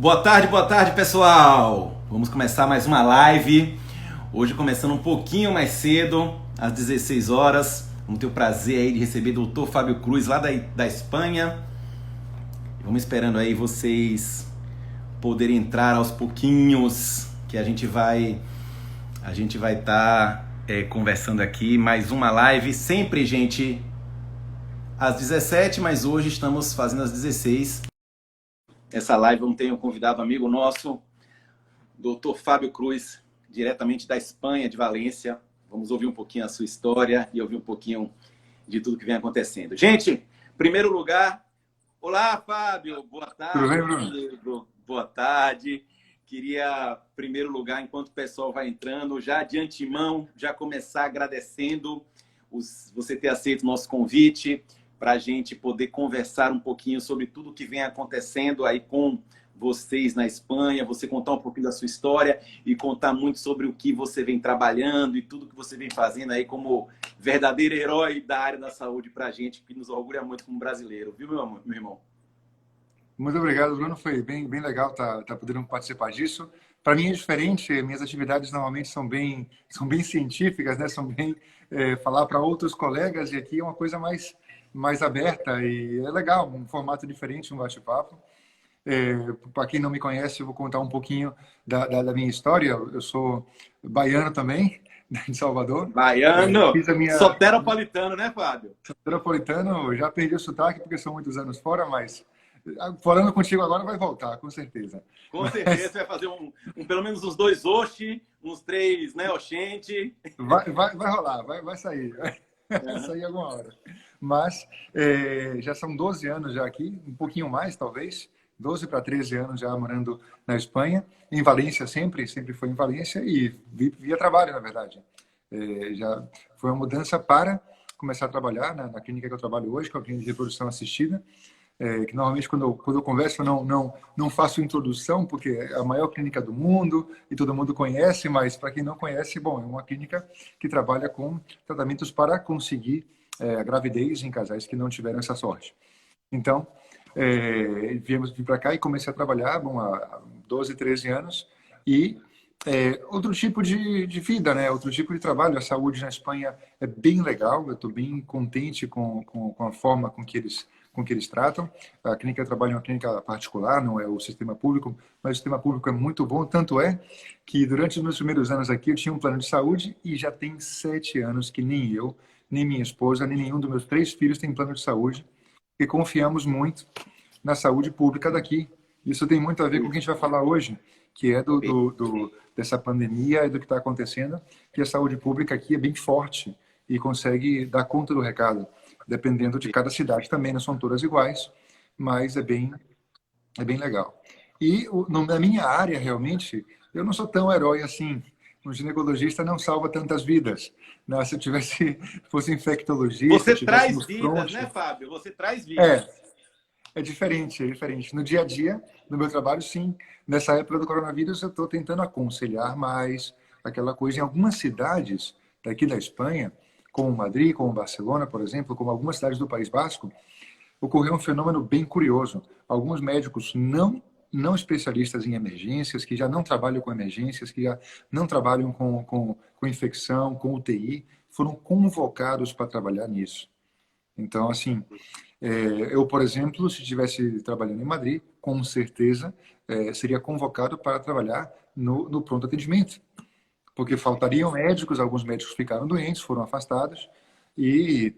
Boa tarde, pessoal! Vamos começar mais uma live. Hoje começando um pouquinho mais cedo, às 16 horas. Vamos ter o prazer aí de receber o Dr. Fábio Cruz, lá da Espanha. Vamos esperando aí vocês poderem entrar aos pouquinhos, que a gente vai estar conversando aqui. Mais uma live, sempre, gente, às 17, mas hoje estamos fazendo às 16. Essa live vamos ter um convidado amigo nosso, Dr. Fábio Cruz, diretamente da Espanha, de Valência. Vamos ouvir um pouquinho a sua história e ouvir um pouquinho de tudo que vem acontecendo. Gente, em primeiro lugar, olá, Fábio, boa tarde. Tudo bem, Bruno? Boa tarde. Queria, em primeiro lugar, enquanto o pessoal vai entrando, já de antemão, já começar agradecendo você ter aceito o nosso convite, para a gente poder conversar um pouquinho sobre tudo que vem acontecendo aí com vocês na Espanha, você contar um pouquinho da sua história e contar muito sobre o que você vem trabalhando e tudo que você vem fazendo aí como verdadeiro herói da área da saúde para a gente, que nos orgulha muito como brasileiro, viu, meu irmão? Muito obrigado, Bruno. Foi bem legal estar podendo participar disso. Para mim é diferente, minhas atividades normalmente são bem científicas, né? São bem falar para outros colegas, e aqui é uma coisa mais aberta e é legal, um formato diferente, um bate-papo. Para quem não me conhece, eu vou contar um pouquinho da minha história. Eu sou baiano também, de Salvador. Baiano, Fiz a minha soteropolitano, né, Fábio? Soteropolitano, já perdi o sotaque porque são muitos anos fora, mas falando contigo agora vai voltar, com certeza. Com certeza, você vai fazer pelo menos uns 2 Oxi, uns 3, né, Oxente. Vai rolar, vai sair. Vai sair alguma hora. Mas já são 12 anos já aqui, um pouquinho mais talvez, 12 para 13 anos já morando na Espanha, em Valência sempre foi em Valência e via trabalho, na verdade. Já foi uma mudança para começar a trabalhar na clínica que eu trabalho hoje, que é a clínica de reprodução assistida, que normalmente quando eu converso eu não faço introdução, porque é a maior clínica do mundo e todo mundo conhece, mas para quem não conhece, bom, é uma clínica que trabalha com tratamentos para conseguir a gravidez em casais que não tiveram essa sorte. Então, vim para cá e comecei a trabalhar há 12, 13 anos e outro tipo de vida, né? Outro tipo de trabalho. A saúde na Espanha é bem legal, eu estou bem contente com a forma com que eles tratam. A clínica trabalha em uma clínica particular, não é o sistema público, mas o sistema público é muito bom, tanto é que durante os meus primeiros anos aqui eu tinha um plano de saúde e já tem 7 anos que nem eu, nem minha esposa, nem nenhum dos meus 3 filhos tem plano de saúde, e confiamos muito na saúde pública daqui. Isso tem muito a ver com o que a gente vai falar hoje, que é dessa pandemia e do que está acontecendo, que a saúde pública aqui é bem forte e consegue dar conta do recado, dependendo de cada cidade também, não são todas iguais, mas é bem legal. E na minha área, realmente, eu não sou tão herói assim. Um ginecologista não salva tantas vidas. Não, se eu fosse infectologista, Você traz estivéssemos vidas, prontos. né, Fábio? Você traz vidas. É diferente, é diferente. No dia a dia, no meu trabalho, sim. Nessa época do coronavírus, eu estou tentando aconselhar mais aquela coisa. Em algumas cidades daqui da Espanha, como Madrid, como Barcelona, por exemplo, como algumas cidades do País Basco, ocorreu um fenômeno bem curioso. Alguns médicos não especialistas em emergências, que já não trabalham com emergências, que já não trabalham com infecção, com UTI, foram convocados para trabalhar nisso. Então, assim, eu, por exemplo, se estivesse trabalhando em Madrid, com certeza seria convocado para trabalhar no pronto atendimento, porque faltariam médicos, alguns médicos ficaram doentes, foram afastados, e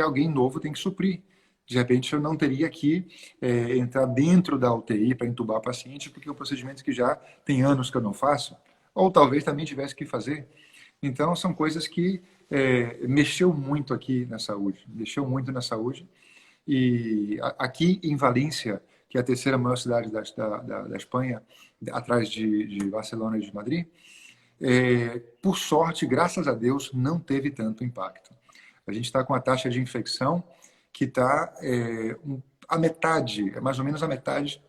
alguém novo tem que suprir. De repente, eu não teria que entrar dentro da UTI para entubar paciente, porque é um procedimento que já tem anos que eu não faço, ou talvez também tivesse que fazer. Então, são coisas que mexeu muito aqui na saúde, E aqui em Valência, que é a terceira maior cidade da Espanha, atrás de Barcelona e de Madrid, por sorte, graças a Deus, não teve tanto impacto. A gente está com a taxa de infecção que está a metade, mais ou menos a metade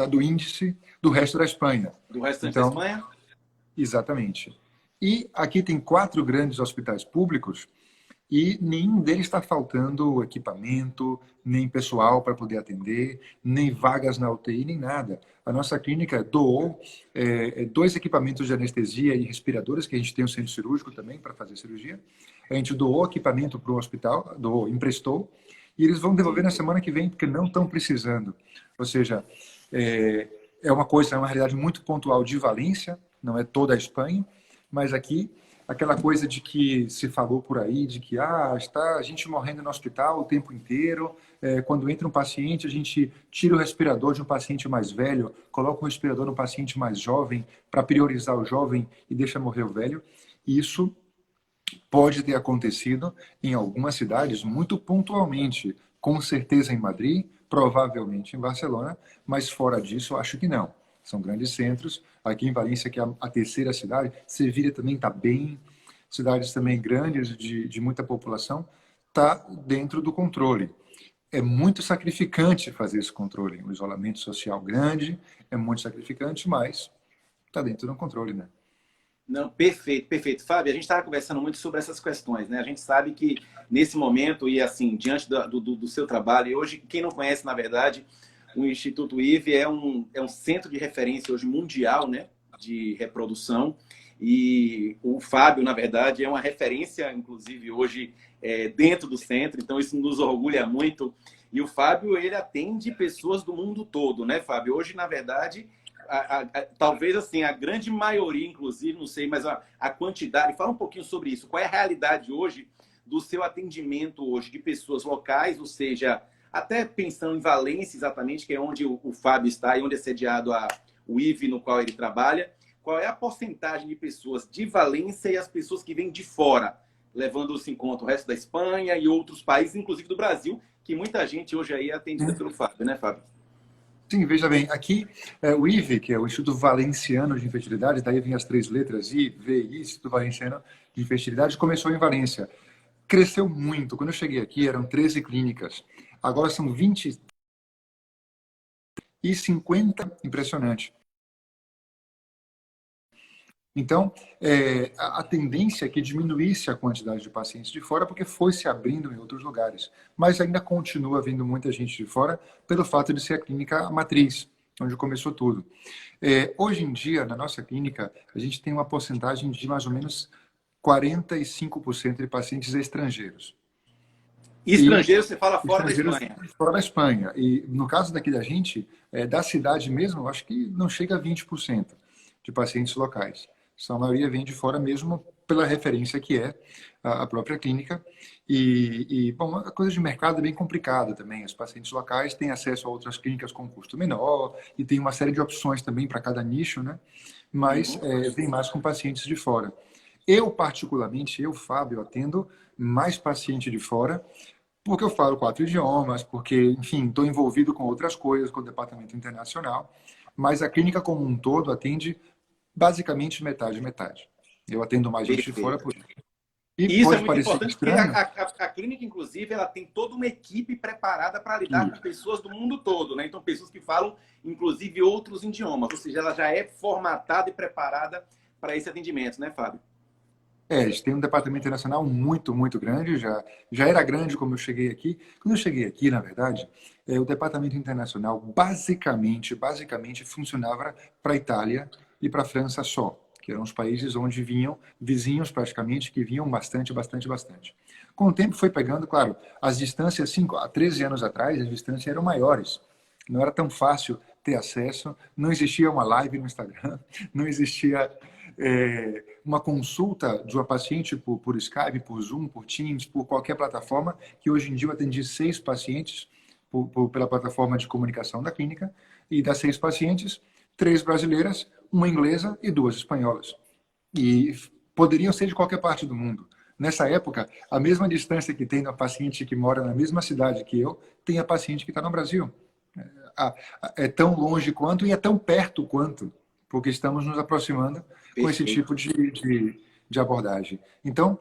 do índice do resto da Espanha. Do restante Então, da Espanha? exatamente. E aqui tem 4 grandes hospitais públicos e nenhum deles está faltando equipamento, nem pessoal para poder atender, nem vagas na UTI, nem nada. A nossa clínica doou 2 equipamentos de anestesia e respiradores, que a gente tem um centro cirúrgico também para fazer cirurgia. A gente doou equipamento para o hospital, emprestou, e eles vão devolver na semana que vem, porque não estão precisando. Ou seja, é uma realidade muito pontual de Valência, não é toda a Espanha, mas aqui aquela coisa de que se falou por aí, de que está a gente morrendo no hospital o tempo inteiro, quando entra um paciente, a gente tira o respirador de um paciente mais velho, coloca o respirador no paciente mais jovem, para priorizar o jovem e deixa morrer o velho. Isso pode ter acontecido em algumas cidades, muito pontualmente, com certeza em Madrid, provavelmente em Barcelona, mas fora disso, eu acho que não. São grandes centros. Aqui em Valência, que é a terceira cidade, Sevilha também está bem, cidades também grandes, de muita população, está dentro do controle. É muito sacrificante fazer esse controle. O isolamento social grande é muito sacrificante, mas está dentro do controle, né? Não, perfeito, perfeito. Fábio, a gente estava conversando muito sobre essas questões, né? A gente sabe que nesse momento e assim, diante do seu trabalho, e hoje, quem não conhece, na verdade, o Instituto IVE é um centro de referência hoje mundial, né? De reprodução. E o Fábio, na verdade, é uma referência, inclusive, hoje dentro do centro, então isso nos orgulha muito. E o Fábio, ele atende pessoas do mundo todo, né, Fábio? Hoje, na verdade, talvez assim, a grande maioria, inclusive, não sei, mas a quantidade, fala um pouquinho sobre isso. Qual é a realidade hoje do seu atendimento hoje de pessoas locais, ou seja, até pensando em Valência exatamente, que é onde o Fábio está e onde é sediado o IVE no qual ele trabalha. Qual é a porcentagem de pessoas de Valência e as pessoas que vêm de fora, levando-se em conta o resto da Espanha e outros países, inclusive do Brasil, que muita gente hoje aí é atendida pelo Fábio, né, Fábio? Sim, veja bem, aqui o IVE, que é o Instituto Valenciano de Infertilidade, daí vem as 3 letras, IVI, Instituto Valenciano de Infertilidade, começou em Valência. Cresceu muito. Quando eu cheguei aqui, eram 13 clínicas. Agora são 20 e 50, impressionante. Então, a tendência é que diminuísse a quantidade de pacientes de fora, porque foi se abrindo em outros lugares. Mas ainda continua vindo muita gente de fora, pelo fato de ser a clínica matriz, onde começou tudo. Hoje em dia, na nossa clínica, a gente tem uma porcentagem de mais ou menos 45% de pacientes estrangeiros. E estrangeiros, você fala fora da Espanha? Fora da Espanha. E no caso daqui da gente, da cidade mesmo, eu acho que não chega a 20% de pacientes locais. A maioria vem de fora mesmo pela referência que é a própria clínica. Bom, a coisa de mercado é bem complicada também. Os pacientes locais têm acesso a outras clínicas com custo menor e tem uma série de opções também para cada nicho, né? Mas vem mais com pacientes de fora. Eu, particularmente, Fábio, atendo mais paciente de fora, porque eu falo 4 idiomas, porque, enfim, estou envolvido com outras coisas, com o departamento internacional, mas a clínica como um todo atende basicamente metade. Eu atendo mais gente de fora por isso. E isso é muito importante, estranho, porque a clínica, inclusive, ela tem toda uma equipe preparada para lidar com pessoas do mundo todo, né? Então, pessoas que falam, inclusive, outros idiomas, ou seja, ela já é formatada e preparada para esse atendimento, né, Fábio? A gente tem um departamento internacional muito, muito grande, já era grande como eu cheguei aqui. Quando eu cheguei aqui, na verdade, o departamento internacional basicamente funcionava para a Itália e para a França só, que eram os países onde vinham vizinhos praticamente, que vinham bastante. Com o tempo foi pegando, claro, as distâncias, 13 anos atrás, as distâncias eram maiores. Não era tão fácil ter acesso, não existia uma live no Instagram, não existia uma consulta de uma paciente por Skype, por Zoom, por Teams, por qualquer plataforma, que hoje em dia eu atendi 6 pacientes pela plataforma de comunicação da clínica, e das 6 pacientes, 3 brasileiras, 1 inglesa e 2 espanholas. E poderiam ser de qualquer parte do mundo. Nessa época, a mesma distância que tem a paciente que mora na mesma cidade que eu, tem a paciente que está no Brasil. É tão longe quanto e é tão perto quanto, porque estamos nos aproximando com esse tipo de abordagem. Então,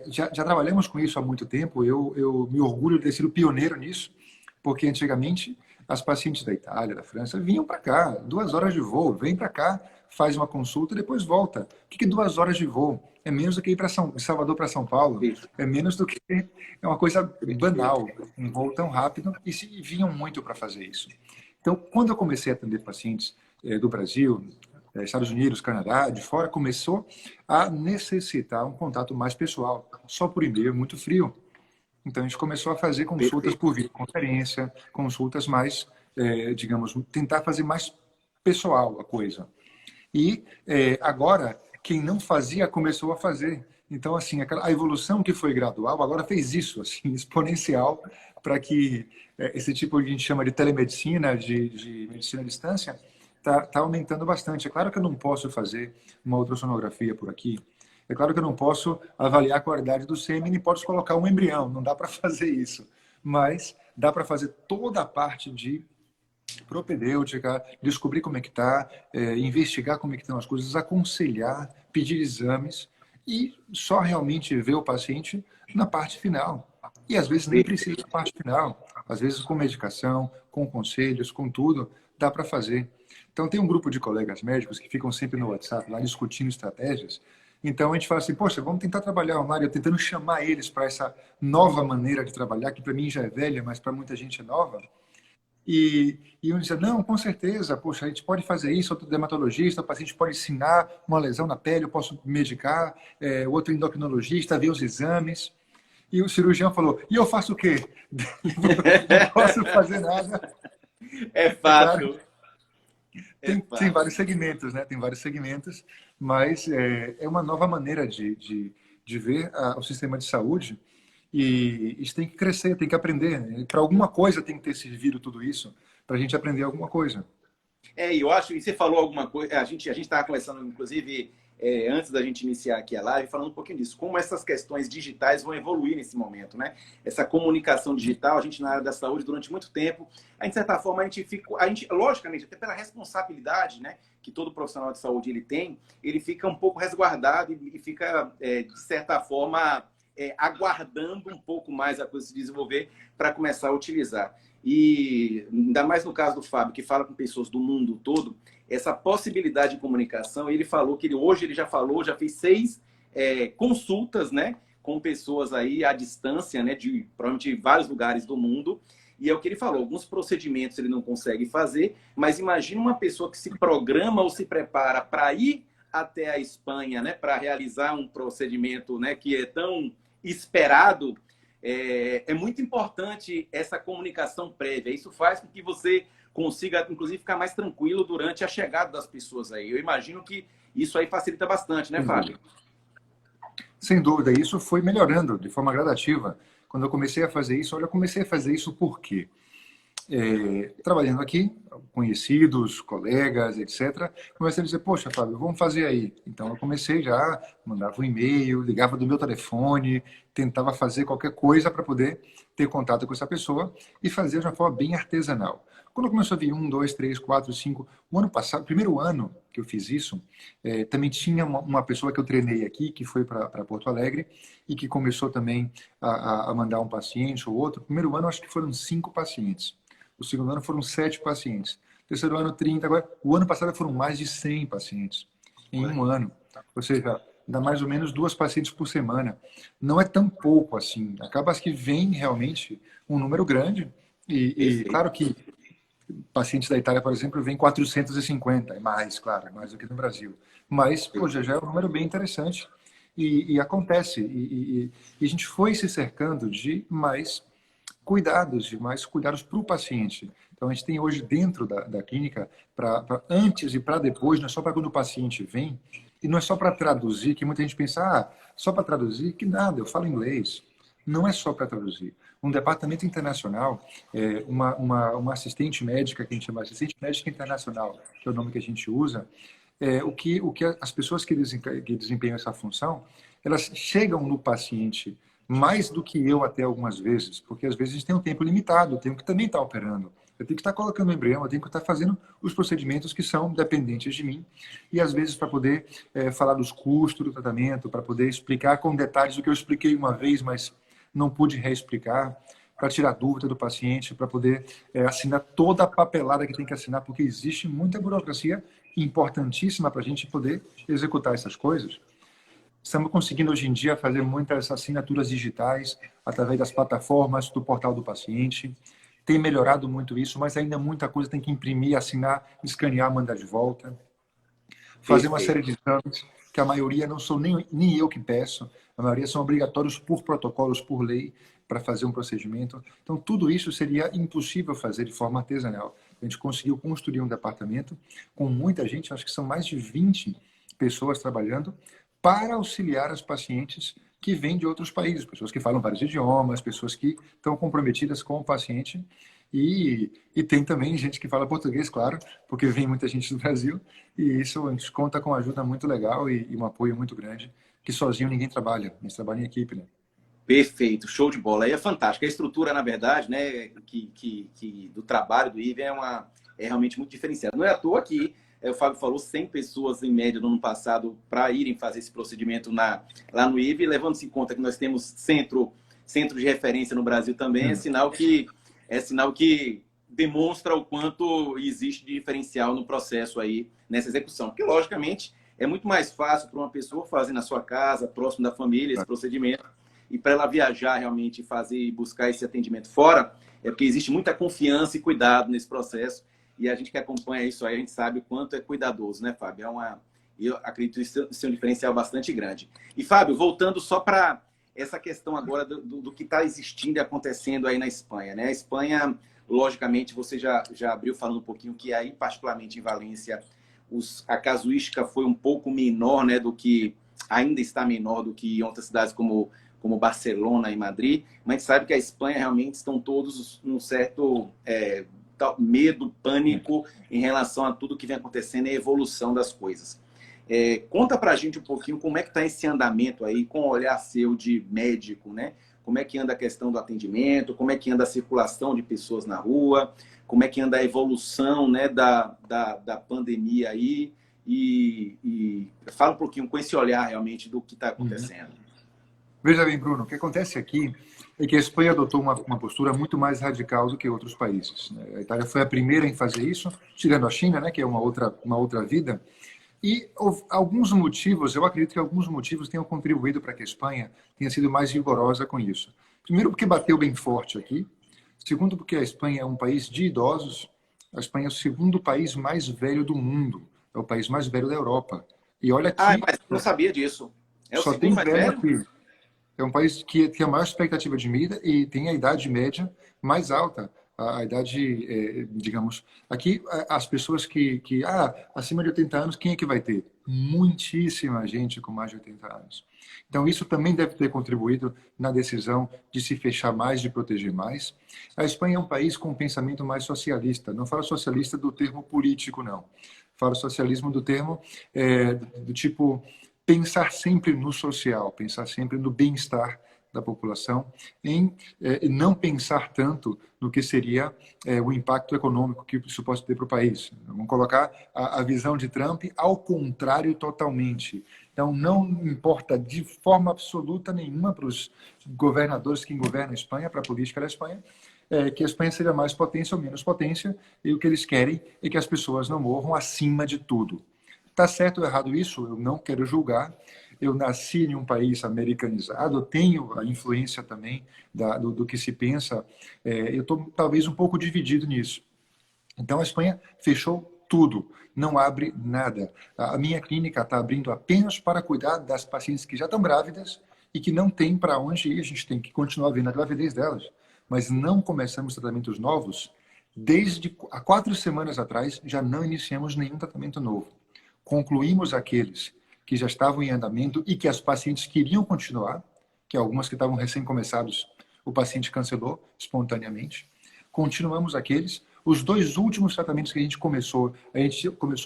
já trabalhamos com isso há muito tempo. Eu me orgulho de ter sido pioneiro nisso, porque antigamente As pacientes da Itália, da França, vinham para cá, 2 horas de voo, vem para cá, faz uma consulta, depois volta. O que é 2 horas de voo? É menos do que ir para Salvador para São Paulo. É menos do que... É uma coisa banal, um voo tão rápido, e vinham muito para fazer isso. Então, quando eu comecei a atender pacientes do Brasil, Estados Unidos, Canadá, de fora, começou a necessitar um contato mais pessoal. Só por e-mail, muito frio. Então, a gente começou a fazer consultas por videoconferência, consultas mais, digamos, tentar fazer mais pessoal a coisa. E agora, quem não fazia, começou a fazer. Então, assim, a evolução que foi gradual, agora fez isso, assim, exponencial, para que esse tipo que a gente chama de telemedicina, de medicina à distância, tá aumentando bastante. É claro que eu não posso fazer uma ultrassonografia por aqui. É claro que eu não posso avaliar a qualidade do sêmen e posso colocar um embrião. Não dá para fazer isso. Mas dá para fazer toda a parte de propedêutica, descobrir como é que está, investigar como é que estão as coisas, aconselhar, pedir exames e só realmente ver o paciente na parte final. E às vezes nem precisa da parte final. Às vezes com medicação, com conselhos, com tudo, dá para fazer. Então tem um grupo de colegas médicos que ficam sempre no WhatsApp lá discutindo estratégias. Então a gente fala assim, poxa, vamos tentar trabalhar online, eu tentando chamar eles para essa nova maneira de trabalhar, que para mim já é velha, mas para muita gente é nova. E um dizia, não, com certeza, poxa, a gente pode fazer isso, outro dermatologista, o paciente pode ensinar uma lesão na pele, eu posso medicar, o outro endocrinologista, ver os exames. E o cirurgião falou, e eu faço o quê? Não posso fazer nada. É fácil. Tem vários segmentos, né? Tem vários segmentos, mas é uma nova maneira de ver o sistema de saúde. E isso tem que crescer, tem que aprender. Para alguma coisa tem que ter servido tudo isso, para a gente aprender alguma coisa. Eu acho, e você falou alguma coisa, a gente estava conversando, inclusive, antes da gente iniciar aqui a live, falando um pouquinho disso, como essas questões digitais vão evoluir nesse momento, né? Essa comunicação digital, a gente na área da saúde, durante muito tempo, de certa forma, a gente, logicamente, até pela responsabilidade, né, que todo profissional de saúde ele fica um pouco resguardado e fica, de certa forma, aguardando um pouco mais a coisa se desenvolver para começar a utilizar. E ainda mais no caso do Fábio, que fala com pessoas do mundo todo, essa possibilidade de comunicação, ele falou que hoje ele já fez 6 consultas, né, com pessoas aí à distância, né, de provavelmente vários lugares do mundo. E é o que ele falou, alguns procedimentos ele não consegue fazer, mas imagina uma pessoa que se programa ou se prepara para ir até a Espanha, né, para realizar um procedimento, né, que é tão esperado. É muito importante essa comunicação prévia. Isso faz com que você consiga, inclusive, ficar mais tranquilo durante a chegada das pessoas aí. Eu imagino que isso aí facilita bastante, né, Fábio? Sem dúvida. Isso foi melhorando de forma gradativa. Quando eu comecei a fazer isso, eu comecei a fazer isso por quê? Trabalhando aqui, conhecidos, colegas, etc. Comecei a dizer, poxa, Fábio, vamos fazer aí. Então, eu comecei já, mandava um e-mail, ligava do meu telefone, tentava fazer qualquer coisa para poder ter contato com essa pessoa e fazer de uma forma bem artesanal. Quando começou a vir 1, 2, 3, 4, 5, o ano passado, primeiro ano que eu fiz isso, também tinha uma pessoa que eu treinei aqui, que foi para Porto Alegre, e que começou também a mandar um paciente ou outro. Primeiro ano, acho que foram 5 pacientes. O segundo ano foram 7 pacientes. O terceiro ano, 30. Agora, o ano passado foram mais de 100 pacientes em um ano. Ou seja, dá mais ou menos 2 pacientes por semana. Não é tão pouco assim. Acaba que vem realmente um número grande. E claro que pacientes da Itália, por exemplo, vem 450. É mais, claro, mais do que no Brasil. Mas, poxa, já é um número bem interessante. E acontece. E a gente foi se cercando de mais cuidados para o paciente. Então, a gente tem hoje dentro da clínica, para antes e para depois, não é só para quando o paciente vem, e não é só para traduzir, que muita gente pensa, só para traduzir, que nada, eu falo inglês. Não é só para traduzir. Um departamento internacional, uma assistente médica, que a gente chama de assistente médica internacional, que é o nome que a gente usa, o que as pessoas que desempenham essa função, elas chegam no paciente mais do que eu até algumas vezes, porque às vezes a gente tem um tempo limitado, eu tenho que também estar operando, eu tenho que estar colocando o embrião, eu tenho que estar fazendo os procedimentos que são dependentes de mim, e às vezes para poder falar dos custos do tratamento, para poder explicar com detalhes o que eu expliquei uma vez, mas não pude reexplicar, para tirar dúvida do paciente, para poder assinar toda a papelada que tem que assinar, porque existe muita burocracia importantíssima para a gente poder executar essas coisas. Estamos conseguindo hoje em dia fazer muitas assinaturas digitais através das plataformas do portal do paciente. Tem melhorado muito isso, mas ainda muita coisa tem que imprimir, assinar, escanear, mandar de volta. Fazer uma série de exames que a maioria não sou nem eu que peço, a maioria são obrigatórios por protocolos, por lei, para fazer um procedimento. Então, tudo isso seria impossível fazer de forma artesanal. A gente conseguiu construir um departamento com muita gente, acho que são mais de 20 pessoas trabalhando, para auxiliar os pacientes que vêm de outros países, pessoas que falam vários idiomas, pessoas que estão comprometidas com o paciente. E tem também gente que fala português, claro, porque vem muita gente do Brasil, e isso a gente conta com uma ajuda muito legal e um apoio muito grande, que sozinho ninguém trabalha, a gente trabalha em equipe, né? Perfeito, show de bola. Aí é fantástico. A estrutura, na verdade, né, do trabalho do IVE é realmente muito diferenciada. Não é à toa que o Fábio falou 100 pessoas em média no ano passado para irem fazer esse procedimento lá no IVE, levando-se em conta que nós temos centro de referência no Brasil também, é sinal que demonstra o quanto existe de diferencial no processo aí, nessa execução. Porque, logicamente, é muito mais fácil para uma pessoa fazer na sua casa, próximo da família, esse procedimento, e para ela viajar realmente e buscar esse atendimento fora, é porque existe muita confiança e cuidado nesse processo, e a gente que acompanha isso aí, a gente sabe o quanto é cuidadoso, né, Fábio? Eu acredito isso ser um diferencial bastante grande. E, Fábio, voltando só para essa questão agora do que está existindo e acontecendo aí na Espanha, né? A Espanha, logicamente, você já abriu falando um pouquinho que aí, particularmente em Valência, a casuística foi um pouco menor, né, ainda está menor do que em outras cidades como Barcelona e Madrid, mas a gente sabe que a Espanha realmente estão todos num certo medo, pânico em relação a tudo que vem acontecendo e a evolução das coisas. Conta pra gente um pouquinho como é que está esse andamento aí, com o olhar seu de médico, né? Como é que anda a questão do atendimento, como é que anda a circulação de pessoas na rua, como é que anda a evolução, né, da pandemia aí, e fala um pouquinho com esse olhar realmente do que está acontecendo. Veja bem, Bruno, o que acontece aqui é que a Espanha adotou uma postura muito mais radical do que outros países, né? A Itália foi a primeira em fazer isso, tirando a China, né, que é uma outra vida. E alguns motivos, eu acredito que alguns motivos tenham contribuído para que a Espanha tenha sido mais rigorosa com isso. Primeiro, porque bateu bem forte aqui. Segundo, porque a Espanha é um país de idosos. A Espanha é o segundo país mais velho do mundo. É o país mais velho da Europa. E olha aqui... mas eu não sabia disso. É o só segundo tem mais velho velho? aqui. É um país que tem a maior expectativa de vida e tem a idade média mais alta. A idade, digamos... Aqui, as pessoas acima de 80 anos, quem é que vai ter? Muitíssima gente com mais de 80 anos. Então, isso também deve ter contribuído na decisão de se fechar mais, de proteger mais. A Espanha é um país com um pensamento mais socialista. Não falo socialista do termo político, não. Falo socialismo do termo do tipo... pensar sempre no social, pensar sempre no bem-estar da população, em não pensar tanto no que seria o impacto econômico que isso pode ter para o país. Vamos colocar a visão de Trump ao contrário totalmente. Então, não importa de forma absoluta nenhuma para os governadores que governam a Espanha, para a política da Espanha, que a Espanha seja mais potência ou menos potência, e o que eles querem é que as pessoas não morram acima de tudo. Está certo ou errado isso? Eu não quero julgar. Eu nasci em um país americanizado, eu tenho a influência também do que se pensa. Eu estou talvez um pouco dividido nisso. Então a Espanha fechou tudo, não abre nada. A minha clínica está abrindo apenas para cuidar das pacientes que já estão grávidas e que não tem para onde ir. A gente tem que continuar vendo a gravidez delas, mas não começamos tratamentos novos. Desde há 4 semanas atrás, já não iniciamos nenhum tratamento novo. Concluímos aqueles que já estavam em andamento e que as pacientes queriam continuar, que algumas que estavam recém-começados, o paciente cancelou espontaneamente. Continuamos aqueles. Os 2 últimos tratamentos que a gente começou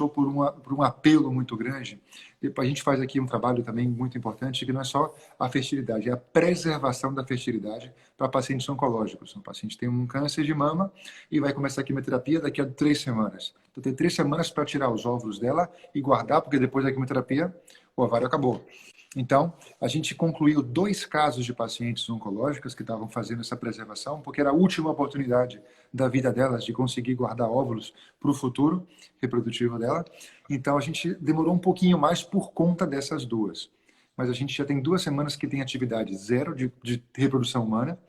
por um apelo muito grande. A gente faz aqui um trabalho também muito importante, que não é só a fertilidade, é a preservação da fertilidade para pacientes oncológicos. O paciente tem um câncer de mama e vai começar a quimioterapia daqui a 3 semanas. Então tem 3 semanas para tirar os óvulos dela e guardar, porque depois da quimioterapia o ovário acabou. Então, a gente concluiu 2 casos de pacientes oncológicas que estavam fazendo essa preservação, porque era a última oportunidade da vida delas de conseguir guardar óvulos para o futuro reprodutivo dela. Então, a gente demorou um pouquinho mais por conta dessas 2. Mas a gente já tem 2 semanas que tem atividade zero de reprodução humana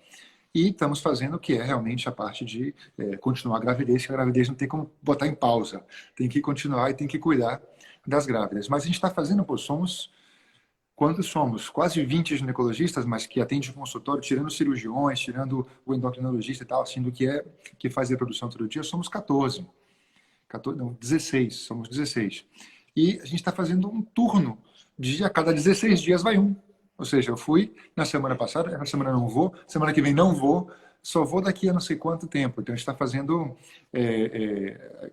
e estamos fazendo o que é realmente a parte de continuar a gravidez, que a gravidez não tem como botar em pausa. Tem que continuar e tem que cuidar das grávidas. Mas a gente está fazendo, quantos somos? Quase 20 ginecologistas, mas que atendem o consultório, tirando cirurgiões, tirando o endocrinologista e tal, assim, que faz reprodução todo dia, somos 14. 14 não, 16, somos 16. E a gente está fazendo um turno de a cada 16 dias vai um. Ou seja, eu fui na semana passada, essa semana não vou, semana que vem não vou, só vou daqui a não sei quanto tempo. Então a gente está fazendo,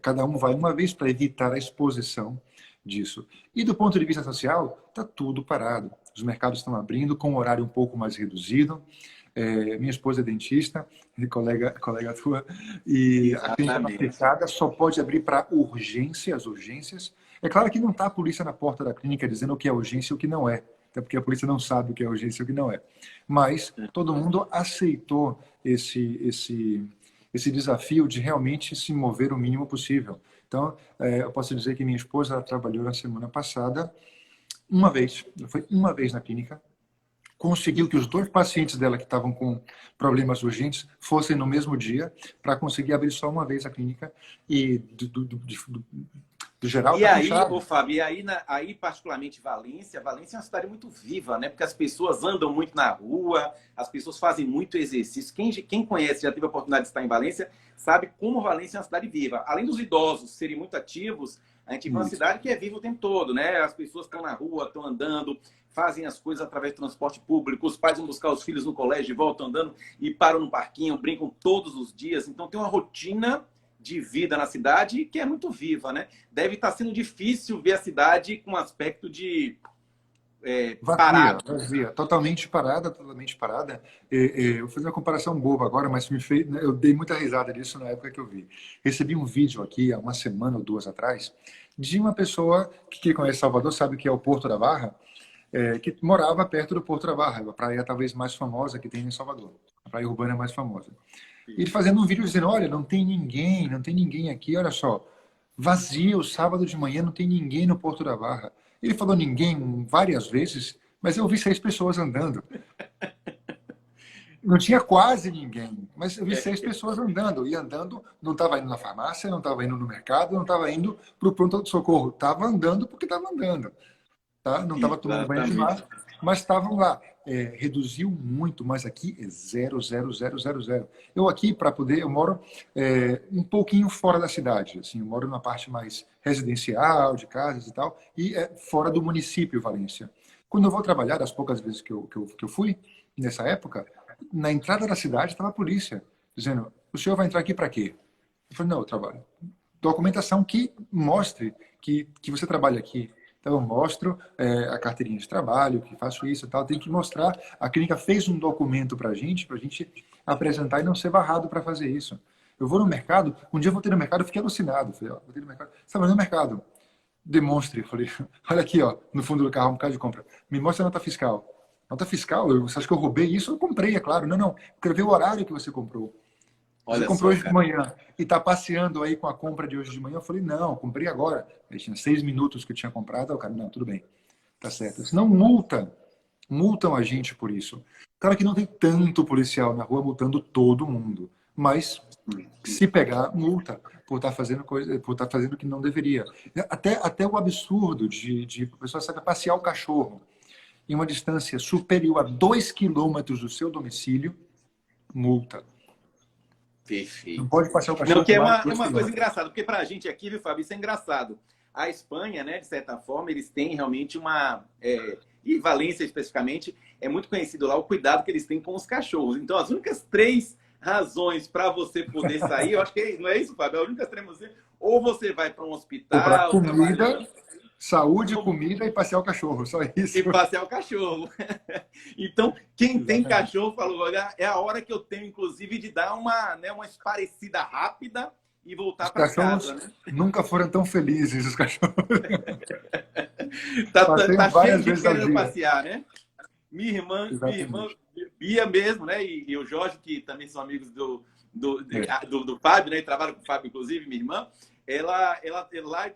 cada um vai uma vez para evitar a exposição disso. E do ponto de vista social, está tudo parado. Os mercados estão abrindo com um horário um pouco mais reduzido. Minha esposa é dentista, colega tua, e a clínica matrificada só pode abrir para as urgências. É claro que não está a polícia na porta da clínica dizendo o que é urgência e o que não é, até porque a polícia não sabe o que é urgência e o que não é. Mas todo mundo aceitou esse desafio de realmente se mover o mínimo possível. Então, eu posso dizer que minha esposa trabalhou na semana passada foi uma vez na clínica, conseguiu que os 2 pacientes dela que estavam com problemas urgentes fossem no mesmo dia, para conseguir abrir só uma vez a clínica, e do geral e aí, ô Fábio, aí particularmente Valência é uma cidade muito viva, né? Porque as pessoas andam muito na rua, as pessoas fazem muito exercício. Quem conhece, já teve a oportunidade de estar em Valência, sabe como Valência é uma cidade viva. Além dos idosos serem muito ativos, a gente vive uma cidade que é viva o tempo todo, né? As pessoas estão na rua, estão andando, fazem as coisas através do transporte público, os pais vão buscar os filhos no colégio e voltam andando e param no parquinho, brincam todos os dias. Então tem uma rotina de vida na cidade que é muito viva, né? Deve estar sendo difícil ver a cidade com um aspecto de parado. Vazia, totalmente parada, totalmente parada. Eu vou fazer uma comparação boba agora, mas eu dei muita risada disso na época que eu vi. Recebi um vídeo aqui há uma semana ou 2 atrás de uma pessoa que conhece Salvador, sabe que é o Porto da Barra, que morava perto do Porto da Barra, a praia talvez mais famosa que tem em Salvador, a praia urbana mais famosa. E ele fazendo um vídeo dizendo, olha, não tem ninguém aqui, olha só, vazio, sábado de manhã não tem ninguém no Porto da Barra. Ele falou ninguém várias vezes, mas eu vi 6 pessoas andando. Não tinha quase ninguém, mas eu vi 6 pessoas andando. E andando, não estava indo na farmácia, não estava indo no mercado, não estava indo para o pronto-socorro. Estava andando porque estava andando. Tá? Não estava tomando banho de mar, mas estavam lá. Reduziu muito, mas aqui é 0, 0, 0, 0, 0. Eu aqui, eu moro um pouquinho fora da cidade. Assim, eu moro numa parte mais residencial, de casas e tal, e fora do município, Valência. Quando eu vou trabalhar, das poucas vezes que eu fui, nessa época, na entrada da cidade estava a polícia, dizendo, o senhor vai entrar aqui para quê? Eu falei, não, eu trabalho. Documentação que mostre que você trabalha aqui. Então, eu mostro a carteirinha de trabalho, que faço isso e tal. Tem que mostrar. A clínica fez um documento para a gente apresentar e não ser barrado para fazer isso. Eu vou no mercado, um dia eu voltei no mercado, eu fiquei alucinado. Falei, voltei no mercado. Você vai no mercado? Demonstre. Eu falei, olha aqui, no fundo do carro, um carro de compra. Me mostra a nota fiscal. Nota fiscal? Você acha que eu roubei isso? Eu comprei, é claro. Não, eu quero ver o horário que você comprou. Você comprou hoje de manhã e está passeando aí com a compra de hoje de manhã? Eu falei, não, comprei agora. Aí tinha 6 minutos que eu tinha comprado. Aí o cara, não, tudo bem, tá certo. Senão multam a gente por isso. Claro que não tem tanto policial na rua multando todo mundo, mas se pegar, multa por estar fazendo o que não deveria. Até o absurdo de a pessoa sair passear o cachorro em uma distância superior a 2 quilômetros do seu domicílio, multa. Perfeito. Não pode passar o cachorro. Não, que é uma coisa engraçada, porque para a gente aqui, viu, Fábio, isso é engraçado. A Espanha, né, de certa forma, eles têm realmente e Valência especificamente, é muito conhecido lá o cuidado que eles têm com os cachorros. Então, as únicas 3 razões para você poder sair, eu acho que não é isso, Fábio? As únicas 3 ou você vai para um hospital, comida, saúde, comida e passear o cachorro, só isso. E passear o cachorro. Então, quem tem cachorro falou, olha, é a hora que eu tenho, inclusive, de dar uma esparecida rápida e voltar para casa. Né? Nunca foram tão felizes, os cachorros. Passeio Tá cheio várias de gente vezes ao querendo dia. passear, né? Minha irmã Exatamente. Bia mesmo, né? E o Jorge, que também são amigos É. do Fábio, né? E trabalham com o Fábio, inclusive, minha irmã. Lá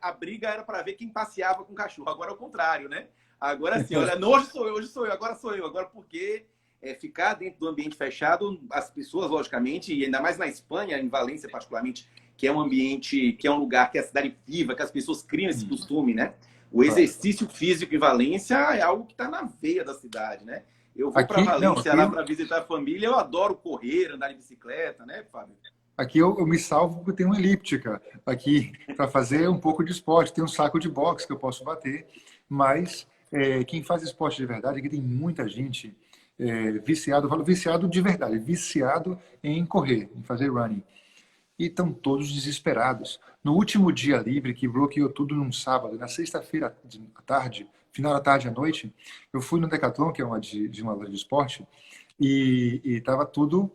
a briga era para ver quem passeava com o cachorro. Agora é o contrário, né? Agora sim, olha, não, hoje sou eu, agora sou eu. Agora porque ficar dentro do ambiente fechado, as pessoas, logicamente, e ainda mais na Espanha, em Valência particularmente, que é um ambiente, que é um lugar que é a cidade viva, que as pessoas criam esse costume, né? O Claro. exercício físico em Valência é algo que está na veia da cidade, né? Eu vou para Aqui, não, Valência lá para visitar a família, eu adoro correr, andar de bicicleta, né, Fábio? aqui eu me salvo porque tem uma elíptica aqui para fazer um pouco de esporte. Tem um saco de boxe que eu posso bater, mas quem faz esporte de verdade, aqui tem muita gente viciado, eu falo viciado de verdade, viciado em correr, em fazer running. E estão todos desesperados. No último dia livre, que bloqueou tudo num sábado, na sexta-feira à tarde, final da tarde à noite, eu fui no Decathlon, que é de uma loja de esporte, e estava tudo.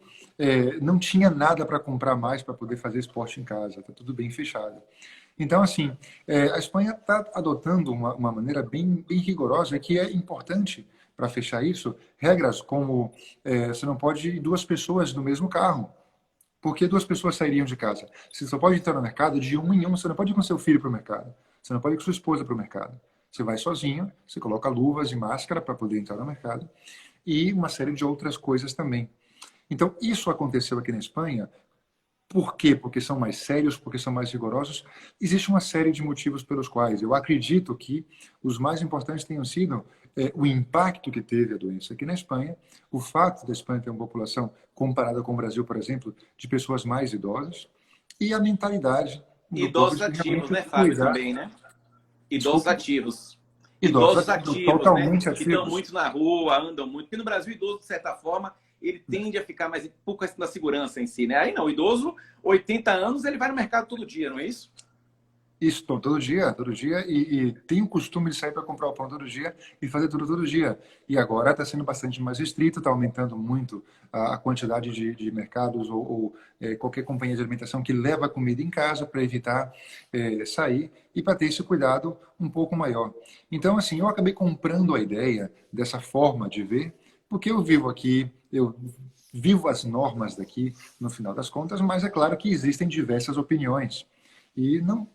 Não tinha nada para comprar mais para poder fazer esporte em casa, está tudo bem fechado. Então, assim, a Espanha está adotando uma maneira bem rigorosa, que é importante para fechar isso, regras como você não pode ir duas pessoas no mesmo carro. Por que duas pessoas sairiam de casa? Você só pode entrar no mercado de um em um, você não pode ir com seu filho para o mercado. Você não pode ir com sua esposa para o mercado. Você vai sozinho, você coloca luvas e máscara para poder entrar no mercado e uma série de outras coisas também. Então, isso aconteceu aqui na Espanha. Por quê? Porque são mais sérios, porque são mais rigorosos. Existe uma série de motivos pelos quais eu acredito que os mais importantes tenham sido o impacto que teve a doença aqui na Espanha, o fato da Espanha ter uma população comparada com o Brasil, por exemplo, de pessoas mais idosas, e a mentalidade do povo Idosos de ativos, realmente né, Fábio, cuidar. também, né? Idosos Desculpe, ativos. idosos Idosos ativos, né? totalmente Que estão ativos. muito na rua, andam muito. Porque no Brasil, o idoso, de certa forma, ele tende a ficar mais por questão da segurança em si, né? Aí não, o idoso, 80 anos, ele vai no mercado todo dia, não é isso? Isso, todo dia, e tem o costume de sair para comprar o pão todo dia e fazer tudo todo dia. E agora está sendo bastante mais restrito, está aumentando muito a quantidade de mercados ou qualquer companhia de alimentação que leva comida em casa para evitar sair e para ter esse cuidado um pouco maior. Então, assim, eu acabei comprando a ideia dessa forma de ver, porque eu vivo aqui, eu vivo as normas daqui, no final das contas, mas é claro que existem diversas opiniões. E não,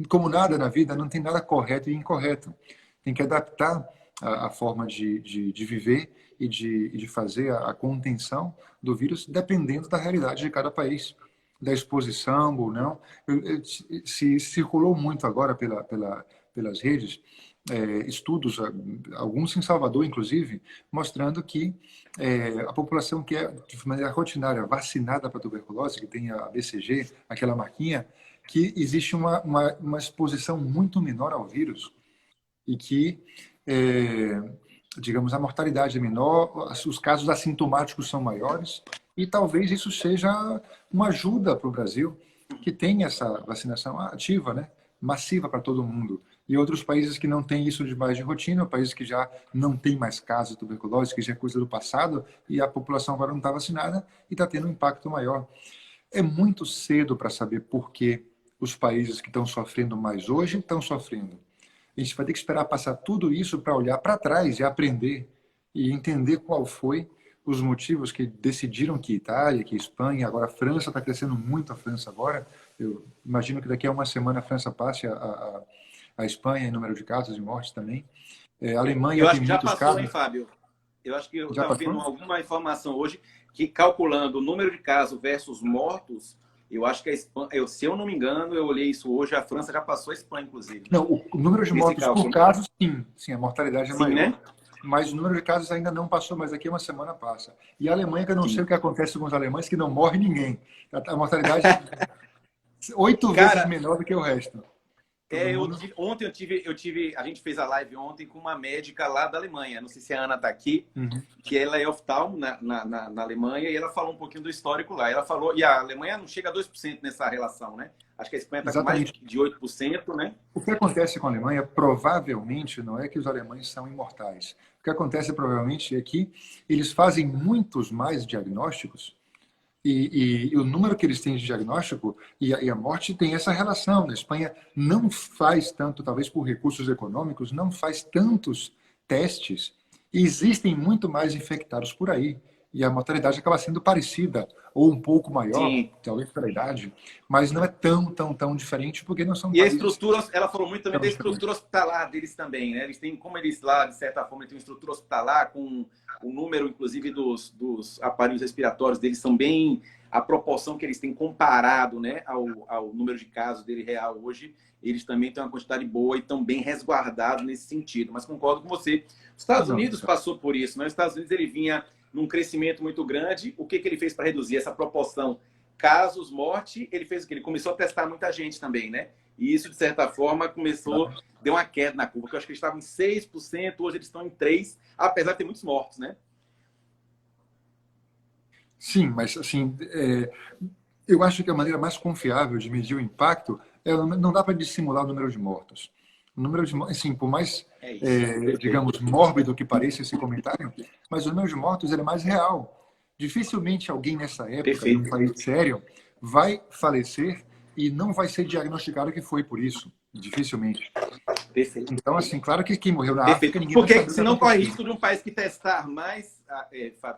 como nada na vida, não tem nada correto e incorreto. Tem que adaptar a forma de viver e de fazer a contenção do vírus dependendo da realidade de cada país, da exposição ou não. Se circulou muito agora pelas redes estudos, alguns em Salvador, inclusive, mostrando que a população que é de maneira rotinária vacinada para tuberculose, que tem a BCG, aquela marquinha, que existe uma exposição muito menor ao vírus e que, digamos, a mortalidade é menor, os casos assintomáticos são maiores e talvez isso seja uma ajuda para o Brasil, que tem essa vacinação ativa, né, massiva para todo mundo. E outros países que não têm isso de mais de rotina, países que já não têm mais casos de tuberculose, que já é coisa do passado, e a população agora não está vacinada e está tendo um impacto maior. É muito cedo para saber por que os países que estão sofrendo mais hoje estão sofrendo. A gente vai ter que esperar passar tudo isso para olhar para trás e aprender e entender qual foi os motivos que decidiram que Itália, que Espanha, agora a França está crescendo muito, a França agora. Eu imagino que daqui a uma semana a França passe a Espanha em número de casos e mortes também. A Alemanha Eu tem acho que já muitos passou, hein, casos. Fábio? Eu acho que eu Já estava vendo passou? alguma informação hoje que, calculando o número de casos versus mortos, eu acho que a Espanha, se eu não me engano, eu olhei isso hoje, a França já passou a Espanha, inclusive. Não, o número de Nesse mortos por cálculo. caso, sim. Sim, a mortalidade é Sim, maior. né? Mas o número de casos ainda não passou, mas daqui a uma semana passa. E a Alemanha, que eu não sei Sim. o que acontece com os alemães, que não morre ninguém. A mortalidade é 8 vezes Cara, menor do que o resto. Todo mundo. ontem a gente fez a live ontem com uma médica lá da Alemanha. Não sei se a Ana está aqui, Uhum. que ela é oftalmo na Alemanha, e ela falou um pouquinho do histórico lá. Ela falou, e a Alemanha não chega a 2% nessa relação, né? Acho que a Espanha está com mais Exatamente. de 8%, né? O que acontece com a Alemanha provavelmente não é que os alemães são imortais. O que acontece provavelmente é que eles fazem muitos mais diagnósticos E o número que eles têm de diagnóstico e a morte tem essa relação. Na Espanha não faz tanto, talvez por recursos econômicos, não faz tantos testes. E existem muito mais infectados por aí. E a mortalidade acaba sendo parecida, ou um pouco maior, Sim. talvez pela idade, mas não é tão diferente, porque não são E a países estrutura, ela falou muito também tão da diferentes. estrutura hospitalar deles também, né? Eles têm, como eles lá, de certa forma, têm uma estrutura hospitalar com o número, inclusive, dos aparelhos respiratórios deles são bem, a proporção que eles têm comparado, né, ao número de casos dele real hoje, eles também têm uma quantidade boa e estão bem resguardados nesse sentido. Mas concordo com você. Os Estados Não, Unidos passou por isso, né? Os Estados Unidos ele vinha num crescimento muito grande. O que ele fez para reduzir essa proporção? Casos, morte, ele fez o que? Ele começou a testar muita gente também, né? E isso, de certa forma, deu uma queda na curva, que eu acho que eles estavam em 6%, hoje eles estão em 3%, apesar de ter muitos mortos, né? sim, mas assim, eu acho que a maneira mais confiável de medir o impacto não dá para dissimular o número de mortos. O número de mortos, assim, por mais, É isso. digamos, mórbido que pareça esse comentário, mas o número de mortos ele é mais real. Dificilmente alguém nessa época, num Perfeito. país sério, vai falecer e não vai ser diagnosticado que foi por isso. Dificilmente. Perfeito. Então, assim, claro que quem morreu na África, Perfeito. ninguém vai Porque saber o que senão corre aconteceu. risco de um país que testar mais,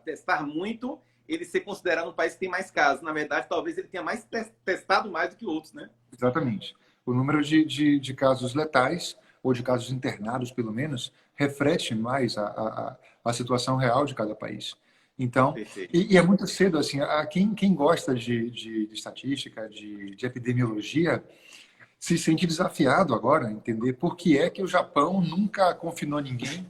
testar muito, ele ser considerado um país que tem mais casos. Na verdade, talvez ele tenha mais testado mais do que outros, né? Exatamente. O número de casos letais, ou de casos internados, pelo menos, reflete mais a situação real de cada país. Então, Perfeito. e é muito cedo, assim, quem gosta de estatística, de epidemiologia, se sente desafiado agora a entender por que é que o Japão nunca confinou ninguém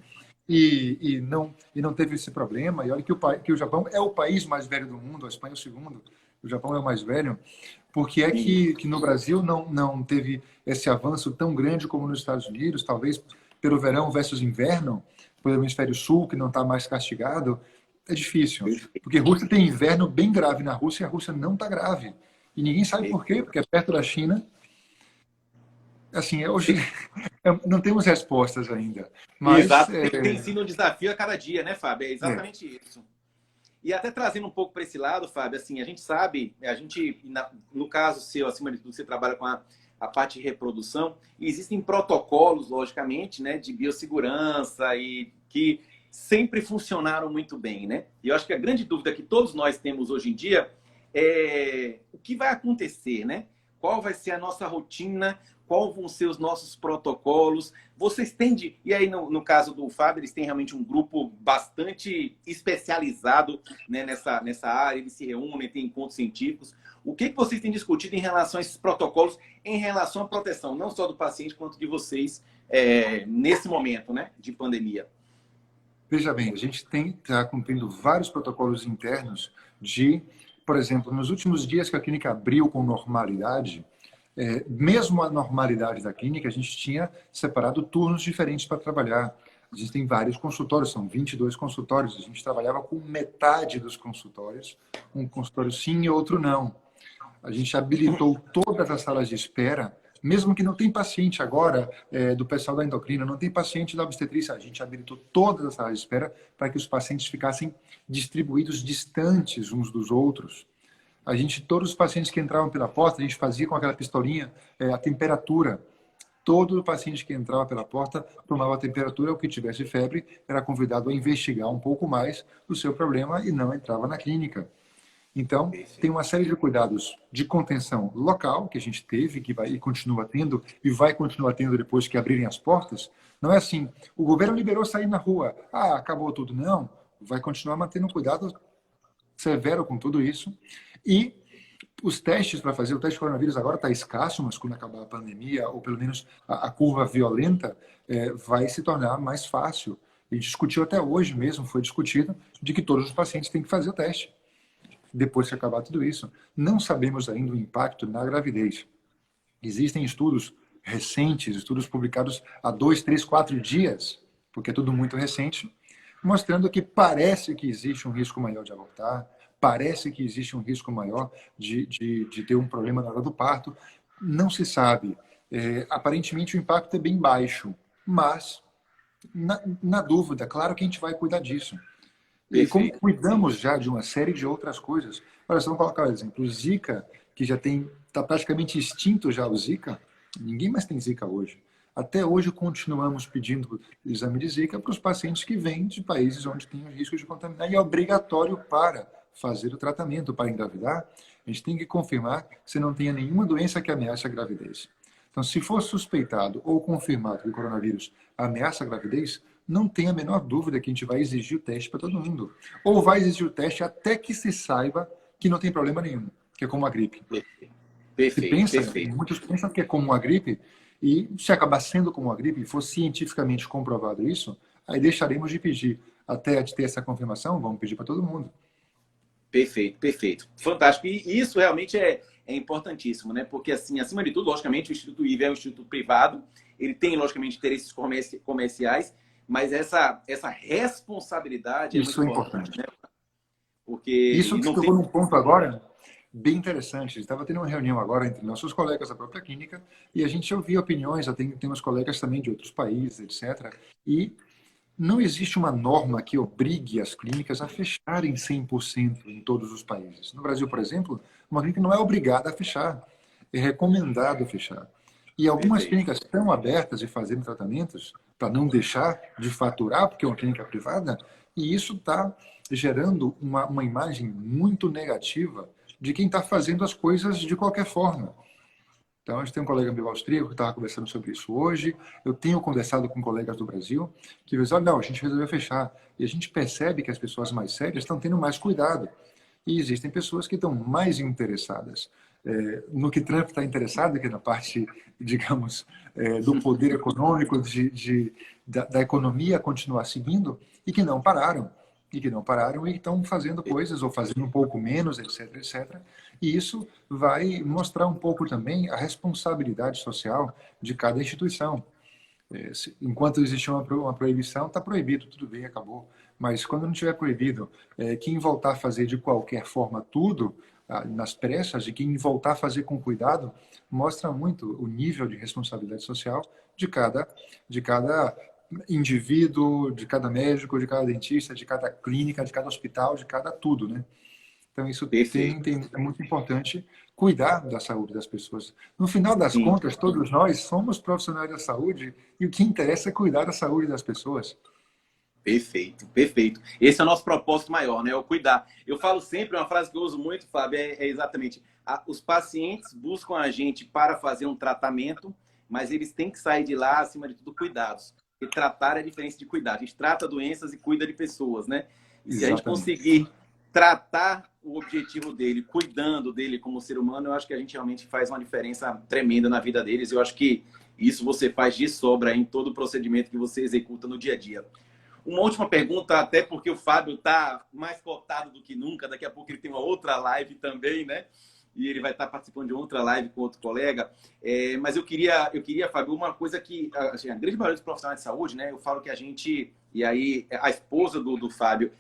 e não teve esse problema. E olha que o Japão é o país mais velho do mundo, a Espanha é o segundo, o Japão é o mais velho. Por que é Sim. que no Brasil não teve esse avanço tão grande como nos Estados Unidos? Talvez pelo verão versus inverno, pelo hemisfério sul, que não está mais castigado. É difícil, porque a Rússia tem inverno bem grave na Rússia e a Rússia não está grave. E ninguém sabe por quê, porque é perto da China. Assim, hoje não temos respostas ainda, mas Exato. Tem sido um desafio a cada dia, né, Fábio? É é, exatamente isso. E até trazendo um pouco para esse lado, Fábio, assim, a gente sabe, no caso seu, acima de tudo, você trabalha com a parte de reprodução, e existem protocolos, logicamente, né, de biossegurança e que sempre funcionaram muito bem, né? E eu acho que a grande dúvida que todos nós temos hoje em dia é o que vai acontecer, né? Qual vai ser a nossa rotina? Qual vão ser os nossos protocolos? Vocês têm de... E aí, no caso do Fábio, eles têm realmente um grupo bastante especializado, né, nessa área, eles se reúnem, têm encontros científicos. O que vocês têm discutido em relação a esses protocolos, em relação à proteção, não só do paciente, quanto de vocês, nesse momento, né, de pandemia? veja bem, a gente está cumprindo vários protocolos internos por exemplo, nos últimos dias que a clínica abriu com normalidade, mesmo a normalidade da clínica, a gente tinha separado turnos diferentes para trabalhar. A gente tem vários consultórios, são 22 consultórios. A gente trabalhava com metade dos consultórios, um consultório sim e outro não. A gente habilitou todas as salas de espera, mesmo que não tem paciente agora do pessoal da endocrina, não tem paciente da obstetrícia, a gente habilitou todas as salas de espera para que os pacientes ficassem distribuídos distantes uns dos outros. Todos os pacientes que entravam pela porta, a gente fazia com aquela pistolinha a temperatura. Todo paciente que entrava pela porta tomava a temperatura, o que tivesse febre era convidado a investigar um pouco mais o seu problema e não entrava na clínica. Então, tem uma série de cuidados de contenção local que a gente teve, que vai e continua tendo, e vai continuar tendo depois que abrirem as portas. Não é assim, o governo liberou sair na rua, acabou tudo. Não, vai continuar mantendo cuidado severo com tudo isso. E os testes para fazer, o teste de coronavírus agora está escasso, mas quando acabar a pandemia, ou pelo menos a curva violenta, vai se tornar mais fácil. E discutiu até hoje mesmo, foi discutido, de que todos os pacientes têm que fazer o teste depois que acabar tudo isso. Não sabemos ainda o impacto na gravidez. Existem estudos recentes, estudos publicados há 2, 3, 4 dias, porque é tudo muito recente, mostrando que parece que existe um risco maior de abortar, parece que existe um risco maior de ter um problema na hora do parto. Não se sabe. Aparentemente o impacto é bem baixo, mas, na dúvida, claro que a gente vai cuidar disso. E como Perfeito. cuidamos já de uma série de outras coisas. Olha, só vamos colocar um exemplo. O Zika, que já está praticamente extinto já o Zika, ninguém mais tem Zika hoje. Até hoje continuamos pedindo exame de Zika para os pacientes que vêm de países onde tem risco de contaminar e é obrigatório para fazer o tratamento, para engravidar. A gente tem que confirmar que você não tenha nenhuma doença que ameace a gravidez. Então, se for suspeitado ou confirmado que o coronavírus ameaça a gravidez, não tem a menor dúvida que a gente vai exigir o teste para todo mundo. Ou vai exigir o teste até que se saiba que não tem problema nenhum, que é como a gripe. Se Perfeito, pensa, perfeito. muitos pensam que é como a gripe, e se acabar sendo como a gripe, e for cientificamente comprovado isso, aí deixaremos de pedir. Até de ter essa confirmação, vamos pedir para todo mundo. Perfeito, perfeito. Fantástico. E isso realmente é importantíssimo, né? Porque, assim, acima de tudo, logicamente, o Instituto IVE é um instituto privado, ele tem, logicamente, interesses comerciais, mas essa responsabilidade é muito Isso é importante, importante. né? Porque Isso que não você tem. tocou num ponto agora bem interessante. Estava tendo uma reunião agora entre nossos colegas da própria clínica e a gente ouvia opiniões, tem uns colegas também de outros países, etc. E não existe uma norma que obrigue as clínicas a fecharem 100% em todos os países. No Brasil, por exemplo, uma clínica não é obrigada a fechar, é recomendado fechar. E algumas Perfeito. clínicas estão abertas e fazendo tratamentos para não deixar de faturar, porque é uma clínica privada, e isso está gerando uma imagem muito negativa de quem está fazendo as coisas de qualquer forma. Então, a gente tem um colega meu austríaco que estava conversando sobre isso hoje. Eu tenho conversado com colegas do Brasil que dizem, olha, não, a gente resolveu fechar. E a gente percebe que as pessoas mais sérias estão tendo mais cuidado. E existem pessoas que estão mais interessadas no que Trump está interessado, que é na parte, digamos, do poder econômico, da economia continuar seguindo, e que não pararam. E estão fazendo coisas, ou fazendo um pouco menos, etc, etc. E isso vai mostrar um pouco também a responsabilidade social de cada instituição. Enquanto existe uma proibição, está proibido, tudo bem, acabou. Mas quando não tiver proibido, quem voltar a fazer de qualquer forma tudo, nas pressas, e quem voltar a fazer com cuidado, mostra muito o nível de responsabilidade social de cada indivíduo, de cada médico, de cada dentista, de cada clínica, de cada hospital, de cada tudo, né? Então, isso Perfeito. é muito importante cuidar da saúde das pessoas. No final das Sim. contas, todos nós somos profissionais da saúde e o que interessa é cuidar da saúde das pessoas. Perfeito, perfeito. Esse é o nosso propósito maior, né? É o cuidar. Eu falo sempre, uma frase que eu uso muito, Fábio, é exatamente: os pacientes buscam a gente para fazer um tratamento, mas eles têm que sair de lá, acima de tudo, cuidados. Porque tratar é diferente de cuidar. A gente trata doenças e cuida de pessoas, né? E se a gente Exatamente. conseguir tratar o objetivo dele, cuidando dele como ser humano, eu acho que a gente realmente faz uma diferença tremenda na vida deles. Eu acho que isso você faz de sobra em todo o procedimento que você executa no dia a dia. Uma última pergunta, até porque o Fábio está mais cotado do que nunca. Daqui a pouco ele tem uma outra live também, né? E ele vai estar participando de outra live com outro colega. Mas eu queria, Fábio, uma coisa que assim, a grande maioria dos profissionais de saúde, né? Eu falo que a gente, e aí a esposa do Fábio,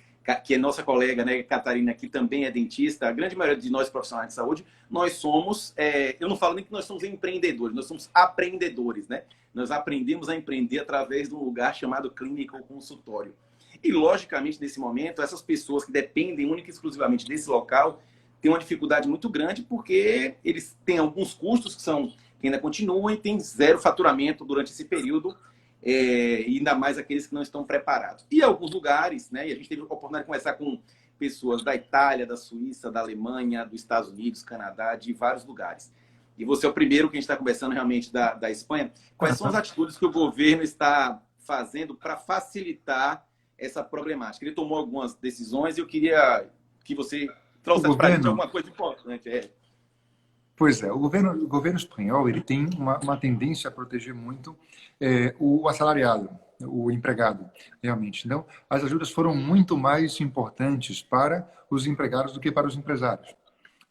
que é nossa colega, né, Catarina, que também é dentista, a grande maioria de nós profissionais de saúde, nós somos, eu não falo nem que nós somos empreendedores, nós somos aprendedores, né? Nós aprendemos a empreender através de um lugar chamado clínica ou consultório. E, logicamente, nesse momento, essas pessoas que dependem única e exclusivamente desse local têm uma dificuldade muito grande porque eles têm alguns custos que ainda continuam e têm zero faturamento durante esse período, e ainda mais aqueles que não estão preparados. E alguns lugares, né, e a gente teve a oportunidade de conversar com pessoas da Itália, da Suíça, da Alemanha, dos Estados Unidos, Canadá, de vários lugares. E você é o primeiro que a gente está conversando realmente da Espanha. Quais são as atitudes que o governo está fazendo para facilitar essa problemática? Ele tomou algumas decisões e eu queria que você trouxesse para a gente alguma coisa importante. Pois é, o governo espanhol ele tem uma tendência a proteger muito o assalariado, o empregado, realmente. Então, as ajudas foram muito mais importantes para os empregados do que para os empresários.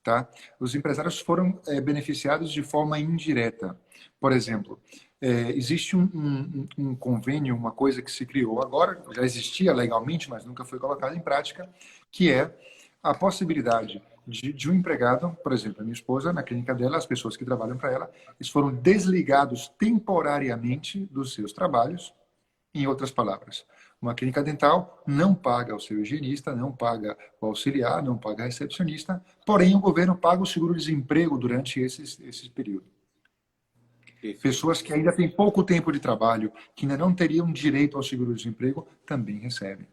Tá? Os empresários foram beneficiados de forma indireta. Por exemplo, existe um convênio, uma coisa que se criou agora, já existia legalmente, mas nunca foi colocada em prática, que é a possibilidade de um empregado, por exemplo, a minha esposa, na clínica dela, as pessoas que trabalham para ela, eles foram desligados temporariamente dos seus trabalhos. Em outras palavras, Uma clínica dental não paga o seu higienista, não paga o auxiliar, não paga a recepcionista, porém o governo paga o seguro-desemprego durante esse período. Perfeito. Pessoas que ainda têm pouco tempo de trabalho, que ainda não teriam direito ao seguro-desemprego, também recebem.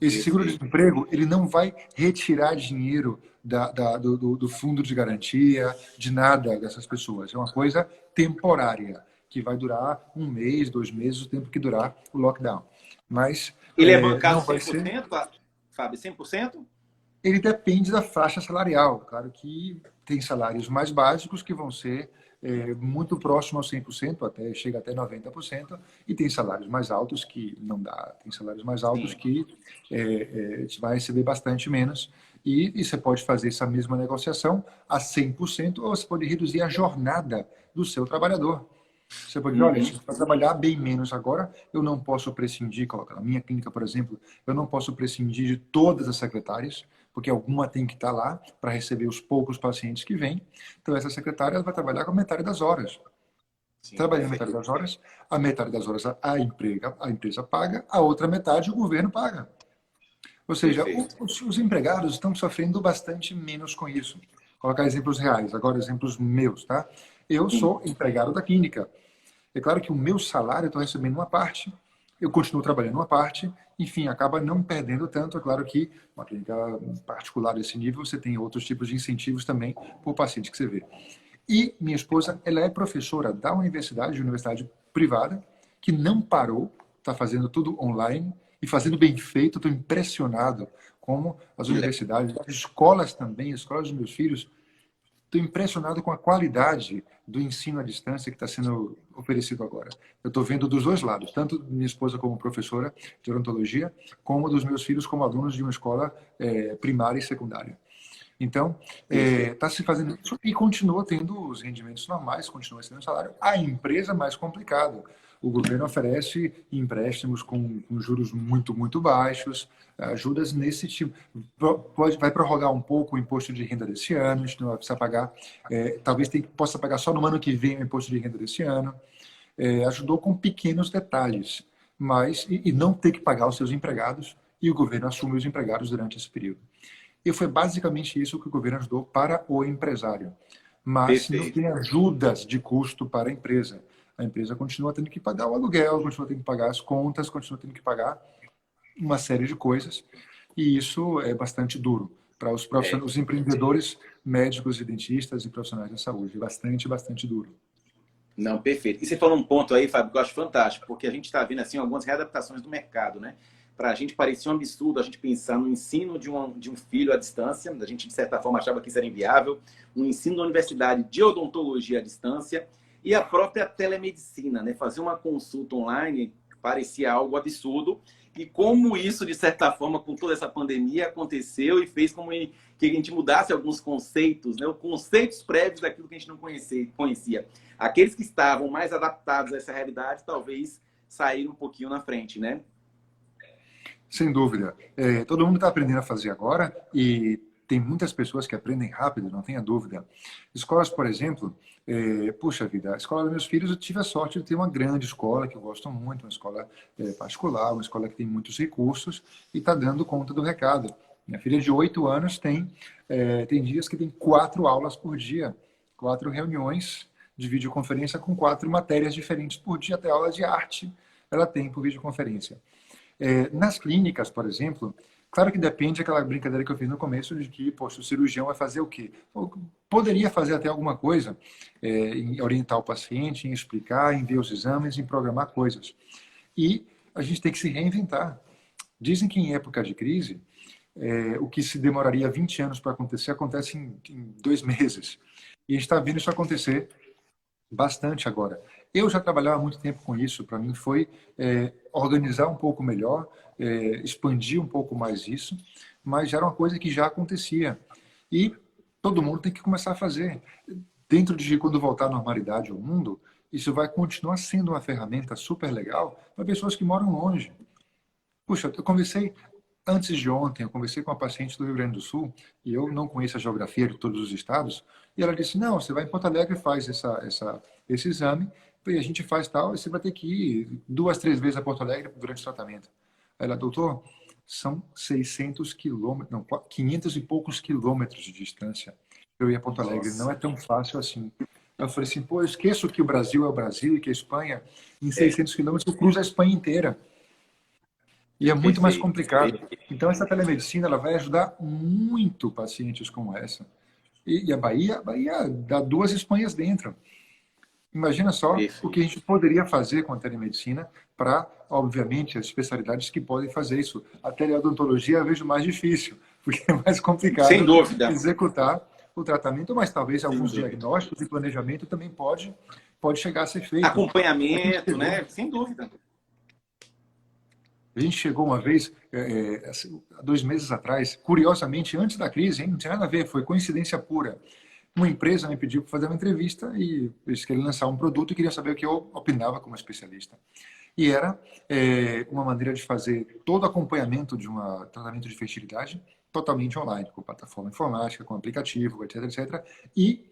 Esse Perfeito. seguro-desemprego, ele não vai retirar dinheiro do fundo de garantia, de nada dessas pessoas. É uma coisa temporária, que vai durar 1 mês, 2 meses, o tempo que durar o lockdown. Mas Ele é não bancado vai ser. 100%, Fábio? 100%? Ele depende da faixa salarial. Claro que tem salários mais básicos que vão ser muito próximos ao 100%, chega até 90%, e tem salários mais altos que não dá. Tem salários mais altos Sim. que você vai receber bastante menos. E você pode fazer essa mesma negociação a 100%, ou você pode reduzir a jornada do seu trabalhador. Você pode dizer, olha, se Uhum. você vai trabalhar bem menos agora, eu não posso prescindir, coloca na minha clínica, por exemplo, eu não posso prescindir de todas as secretárias, porque alguma tem que estar lá para receber os poucos pacientes que vêm. Então, essa secretária vai trabalhar com a metade das horas. Sim, Trabalhando a metade perfeito. das horas, a metade das horas a empresa paga, a outra metade o governo paga. Ou seja, Perfeito. os empregados estão sofrendo bastante menos com isso. Vou colocar exemplos reais, agora exemplos meus, tá? Eu Sim. sou empregado da clínica. É claro que o meu salário eu estou recebendo uma parte, eu continuo trabalhando uma parte, enfim, acaba não perdendo tanto. É claro que uma clínica particular desse nível, você tem outros tipos de incentivos também por paciente que você vê. E minha esposa, ela é professora da universidade, de universidade privada, que não parou, está fazendo tudo online e fazendo bem feito. Estou impressionado como as Que legal. universidades, as escolas também, as escolas dos meus filhos, estou impressionado com a qualidade do ensino à distância que está sendo oferecido agora. Eu estou vendo dos dois lados, tanto minha esposa como professora de odontologia, como dos meus filhos como alunos de uma escola primária e secundária. Então, Perfeito. está se fazendo isso e continua tendo os rendimentos normais, continua sendo salário. A empresa é mais complicado. O governo oferece empréstimos com juros muito, muito baixos, ajudas nesse tipo. Vai prorrogar um pouco o imposto de renda desse ano, a gente não vai precisar pagar. Talvez possa pagar só no ano que vem o imposto de renda desse ano. Ajudou com pequenos detalhes, mas e não ter que pagar os seus empregados, e o governo assume os empregados durante esse período. E foi basicamente isso que o governo ajudou para o empresário. Mas não Perfeito. tem ajudas de custo para a empresa. A empresa continua tendo que pagar o aluguel, continua tendo que pagar as contas, continua tendo que pagar uma série de coisas. E isso é bastante duro para os É. profissionais, os empreendedores, médicos e dentistas e profissionais da saúde. Bastante, bastante duro. Não, perfeito. E você falou um ponto aí, Fábio, que eu acho fantástico, porque a gente está vendo assim algumas readaptações do mercado, né? Para a gente parecia um absurdo a gente pensar no ensino de um filho à distância. A gente, de certa forma, achava que isso era inviável. Um ensino da universidade de odontologia à distância e a própria telemedicina, né? Fazer uma consulta online parecia algo absurdo. E como isso, de certa forma, com toda essa pandemia, aconteceu e fez com que a gente mudasse alguns conceitos, né? Os conceitos prévios daquilo que a gente não conhecia. Aqueles que estavam mais adaptados a essa realidade, talvez saíram um pouquinho na frente, né? Sem dúvida. Todo mundo está aprendendo a fazer agora e tem muitas pessoas que aprendem rápido, não tenha dúvida. Escolas, por exemplo, puxa vida, a escola dos meus filhos, eu tive a sorte de ter uma grande escola que eu gosto muito, uma escola particular, uma escola que tem muitos recursos e está dando conta do recado. Minha filha de 8 anos tem dias que tem 4 aulas por dia, 4 reuniões de videoconferência com 4 matérias diferentes por dia, até aula de arte ela tem por videoconferência. Nas clínicas, por exemplo, claro que depende daquela brincadeira que eu fiz no começo de que, poxa, o cirurgião vai fazer o quê? Poderia fazer até alguma coisa, em orientar o paciente, em explicar, em ver os exames, em programar coisas. E a gente tem que se reinventar. Dizem que em época de crise, o que se demoraria 20 anos para acontecer, acontece em 2 meses. E a gente está vendo isso acontecer bastante agora. Eu já trabalhava há muito tempo com isso. Para mim foi organizar um pouco melhor, expandir um pouco mais isso, mas já era uma coisa que já acontecia. E todo mundo tem que começar a fazer. Dentro de quando voltar à normalidade ao mundo, isso vai continuar sendo uma ferramenta super legal para pessoas que moram longe. Puxa, eu conversei Antes de ontem, eu conversei com uma paciente do Rio Grande do Sul, e eu não conheço a geografia de todos os estados, e ela disse, não, você vai em Porto Alegre e faz esse exame, e a gente faz tal, e você vai ter que ir 2, 3 vezes a Porto Alegre durante o tratamento. Aí ela, doutor, são 600 quilômetros, não, 500 e poucos quilômetros de distância. Eu ia a Porto Alegre, não Nossa. é tão fácil assim. Eu falei assim, pô, eu esqueço que o Brasil é o Brasil e que a Espanha, em É, 600 quilômetros, cruza a Espanha inteira. E é muito mais perfeito. complicado. Então, essa telemedicina ela vai ajudar muito pacientes como essa. E a Bahia dá 2 Espanhas dentro. Imagina só o que a Perfeito. gente poderia fazer com a telemedicina para, obviamente, as especialidades que podem fazer isso. A teleodontologia eu vejo mais difícil, porque é mais Sem complicado dúvida. executar o tratamento, mas talvez Sem alguns dúvida. diagnósticos e planejamento também pode chegar a ser feito. A gente Acompanhamento, chegou né? Sem dúvida. A gente chegou uma vez, assim, há 2 meses atrás, curiosamente, antes da crise, hein, não tinha nada a ver, foi coincidência pura. Uma empresa me pediu para fazer uma entrevista e eles queriam lançar um produto e queria saber o que eu opinava como especialista. E era uma maneira de fazer todo o acompanhamento de um tratamento de fertilidade totalmente online, com plataforma informática, com aplicativo, etc, etc. E,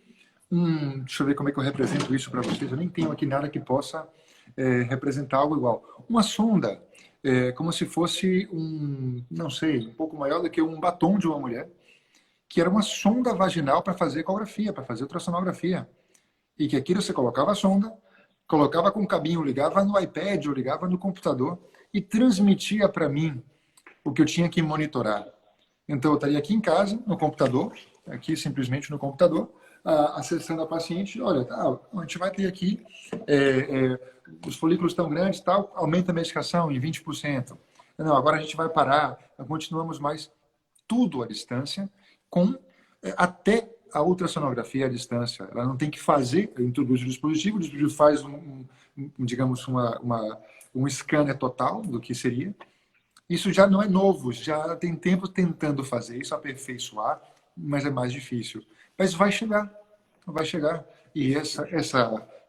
deixa eu ver como é que eu represento isso para vocês. Eu nem tenho aqui nada que possa representar algo igual. Uma sonda, como se fosse não sei, um pouco maior do que um batom de uma mulher, que era uma sonda vaginal para fazer ecografia, para fazer ultrassonografia. E que aquilo você colocava a sonda, colocava com o cabinho, ligava no iPad ou ligava no computador e transmitia para mim o que eu tinha que monitorar. Então, eu estaria aqui em casa, no computador, aqui simplesmente no computador, acessando a paciente. Olha, tá, a gente vai ter aqui, os folículos estão grandes, tal, aumenta a medicação em 20%. Não, agora a gente vai parar, continuamos mais tudo à distância, com até a ultrassonografia à distância. Ela não tem que fazer, introduz o dispositivo faz digamos, um scanner total do que seria. Isso já não é novo, já tem tempo tentando fazer isso, aperfeiçoar, mas é mais difícil. Mas vai chegar, vai chegar. E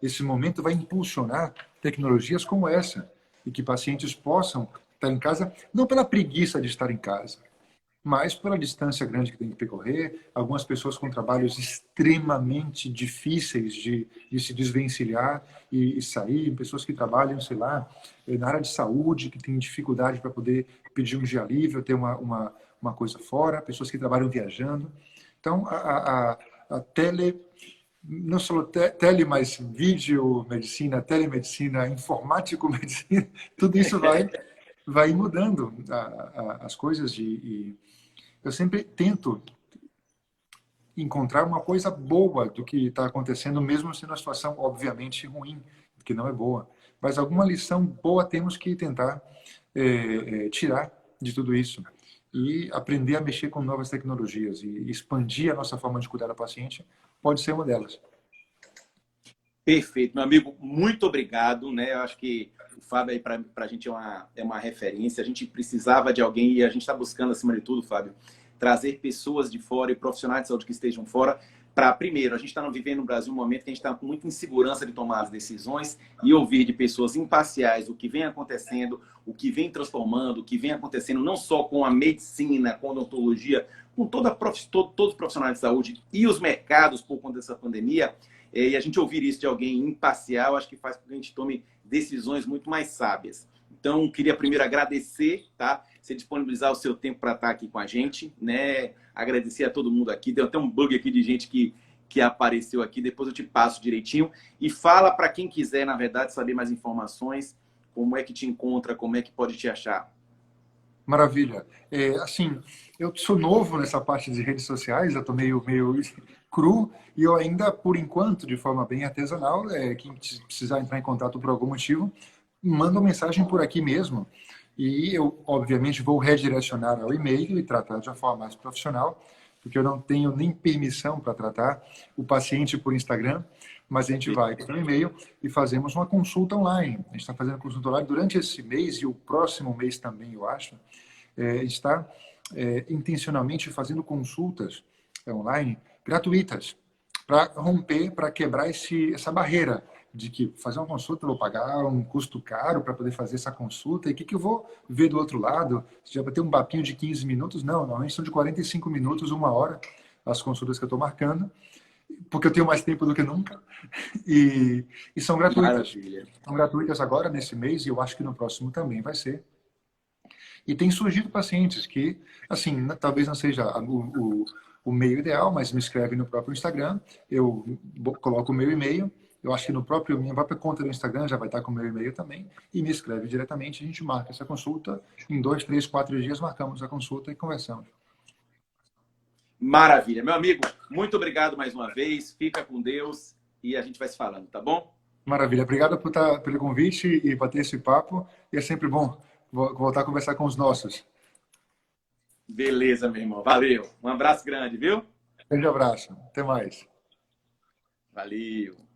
esse momento vai impulsionar tecnologias como essa, e que pacientes possam estar em casa, não pela preguiça de estar em casa, mas pela distância grande que tem que percorrer, algumas pessoas com trabalhos extremamente difíceis de se desvencilhar e sair, pessoas que trabalham, sei lá, na área de saúde, que têm dificuldade para poder pedir um dia livre, ter uma coisa fora, pessoas que trabalham viajando. Então, a tele, não só tele, mas videomedicina, telemedicina, informático-medicina, tudo isso vai mudando as coisas e eu sempre tento encontrar uma coisa boa do que está acontecendo, mesmo sendo uma situação, obviamente, ruim, que não é boa. Mas alguma lição boa temos que tentar tirar de tudo isso e aprender a mexer com novas tecnologias e expandir a nossa forma de cuidar da paciente pode ser uma delas. Perfeito, meu amigo, muito obrigado, né? Eu acho que o Fábio aí para a gente é uma referência. A gente precisava de alguém e a gente está buscando, acima de tudo, Fábio, trazer pessoas de fora e profissionais de saúde que estejam fora para, primeiro, a gente está vivendo no Brasil um momento que a gente está com muita insegurança de tomar as decisões e ouvir de pessoas imparciais o que vem acontecendo, o que vem transformando, o que vem acontecendo não só com a medicina, com a odontologia, com todos os profissionais de saúde e os mercados por conta dessa pandemia. E a gente ouvir isso de alguém imparcial, acho que faz com que a gente tome decisões muito mais sábias. Então, queria primeiro agradecer, tá? Você disponibilizar o seu tempo para estar aqui com a gente, né? Agradecer a todo mundo aqui. Deu até um bug aqui de gente que apareceu aqui. Depois eu te passo direitinho. E fala para quem quiser, na verdade, saber mais informações, como é que te encontra, como é que pode te achar. Maravilha. Assim, eu sou novo nessa parte de redes sociais, eu estou meio cru e eu ainda, por enquanto, de forma bem artesanal, quem precisar entrar em contato por algum motivo, manda uma mensagem por aqui mesmo e eu, obviamente, vou redirecionar ao e-mail e tratar de uma forma mais profissional, porque eu não tenho nem permissão para tratar o paciente por Instagram, mas a gente vai para o e-mail e fazemos uma consulta online. A gente está fazendo consulta online durante esse mês e o próximo mês também, eu acho. Está intencionalmente fazendo consultas online gratuitas para romper, para quebrar essa barreira de que fazer uma consulta eu vou pagar um custo caro para poder fazer essa consulta, e o que eu vou ver do outro lado? Se já vai ter um papinho de 15 minutos? Não, normalmente são de 45 minutos, 1 hora, as consultas que eu estou marcando, porque eu tenho mais tempo do que nunca, e são gratuitas. Maravilha. São gratuitas agora, nesse mês, e eu acho que no próximo também vai ser. E tem surgido pacientes que, assim, talvez não seja o meio ideal, mas me escreve no próprio Instagram, eu coloco o meu e-mail, eu acho que minha própria conta do Instagram já vai estar com o meu e-mail também, e me escreve diretamente, a gente marca essa consulta, em 2, 3, 4 dias marcamos a consulta e conversamos. Maravilha. Meu amigo, muito obrigado mais uma vez. Fica com Deus e a gente vai se falando, tá bom? Maravilha, obrigado pelo convite e bater esse papo, e é sempre bom voltar a conversar com os nossos. Beleza, meu irmão. Valeu. Um abraço grande, viu? Grande abraço, até mais. Valeu.